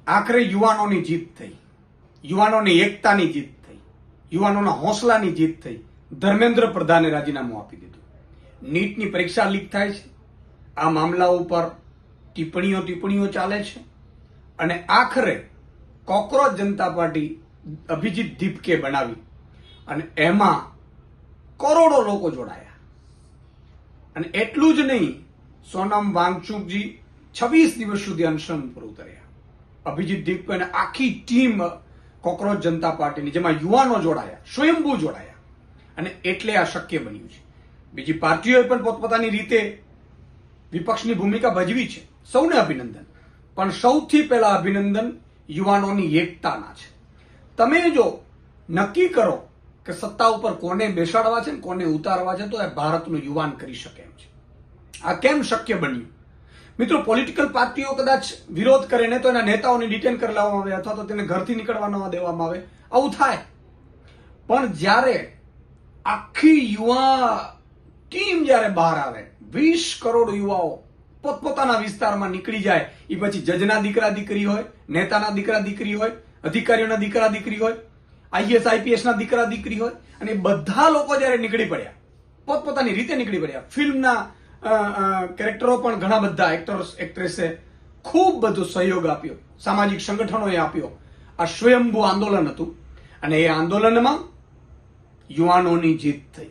આખરે યુવાનોની જીત થઈ, યુવાનોની એકતાની જીત થઈ, યુવાનોના હોંસલાની જીત થઈ. ધર્મેન્દ્ર પ્રધાને રાજીનામું આપી દીધું. નીટની પરીક્ષા લીક થાય છે, આ મામલા ઉપર ટિપ્પણીઓ ચાલે છે અને આખરે કોકરોચ જનતા પાર્ટી અભિજીત દીપકે બનાવી અને એમાં કરોડો લોકો જોડાયા. અને એટલું જ નહીં, સોનમ વાંગચુકજી 26 દિવસ સુધી અનશન પર ઉતર્યા. અભિજીત દીપકે અને આખી ટીમ કોકરોચ જનતા પાર્ટીની, જેમાં યુવાનો જોડાયા, સ્વયંભૂ જોડાયા અને એટલે આ શક્ય બન્યું છે. બીજી પાર્ટીઓએ પણ પોતપોતાની રીતે વિપક્ષની ભૂમિકા ભજવી છે. સૌને અભિનંદન. પણ સૌથી પહેલા અભિનંદન યુવાનોની એકતાના છે. તમે જો નક્કી કરો કે સત્તા ઉપર કોને બેસાડવા છે ને કોને ઉતારવા છે, તો એ ભારતનું યુવાન કરી શકે એમ છે. આ કેમ શક્ય બન્યું? મિત્રો, પોલિટિકલ પાર્ટીઓ કદાચ વિરોધ કરે ને તો એના નેતાઓને ડિટેન કરી લેવામાં આવે અથવા તો તેને ઘરથી નીકળવા ન દેવામાં આવે, આવું થાય. પણ જ્યારે આખી યુવા ટીમ જ્યારે બહાર આવે, 20 કરોડ યુવાઓ પોતપોતાના વિસ્તારમાં નીકળી જાય, એ પછી જજના દીકરા દીકરી હોય, નેતાના દીકરા દીકરી હોય, અધિકારીઓના દીકરા દીકરી હોય, આઈએસ આઈપીએસ ના દીકરા દીકરી હોય, અને બધા લોકો જયારે નીકળી પડ્યા, પોતપોતાની રીતે નીકળી પડ્યા. ફિલ્મના કેરેક્ટરો પણ ઘણા બધા એક્ટર્સ એક્ટ્રેસે ખૂબ બધો સહયોગ આપ્યો, સામાજિક સંગઠનોએ આપ્યો. આ સ્વયંભૂ આંદોલન હતું અને એ આંદોલનમાં યુવાનોની જીત થઈ,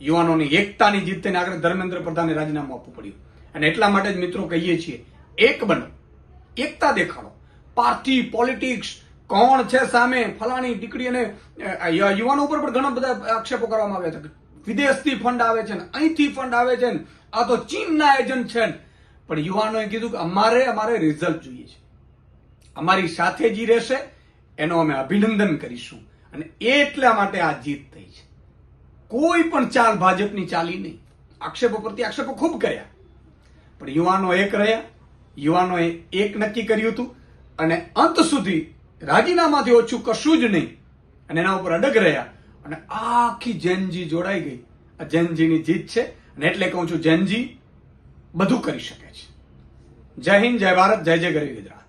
યુવાનોની એકતાની જીત થઈને આગળ ધર્મેન્દ્ર પ્રધાને રાજીનામું આપવું પડ્યું. અને એટલા માટે જ મિત્રો કહીએ છીએ, એક બનો, એકતા દેખાડો. પાર્ટી પોલિટિક્સ કોણ છે સામે, ફલાણી દીકરી, અને યુવાનો ઉપર પણ ઘણા બધા આક્ષેપો કરવામાં આવ્યા છે. વિદેશથી ફંડ આવે છે ને અહીંથી ફંડ આવે છે ને આ તો ચીનના એજન્ટ છે ને. પણ યુવાનોએ કીધું કે અમારે રિઝલ્ટ જોઈએ છે, અમારી સાથે જે રહેશે એનો અમે અભિનંદન કરીશું. અને એટલા માટે આ જીત થઈ છે. કોઈ પણ ચાલ ભાજપની ચાલી નહીં. આક્ષેપો પ્રત્યે આક્ષેપો ખૂબ કર્યા, પણ યુવાનો એક રહ્યા. યુવાનોએ એક નક્કી કર્યું હતું અને અંત સુધી રાજીનામાથી ઓછું કશું જ નહીં અને એના ઉપર અડગ રહ્યા. અને આખી જેનજી જોડાઈ ગઈ. આ જેનજીની જીત છે. અને એટલે કહું છું, જેનજી બધું કરી શકે છે. જય હિન્દ, જય ભારત, જય જય ગરવી ગુજરાત.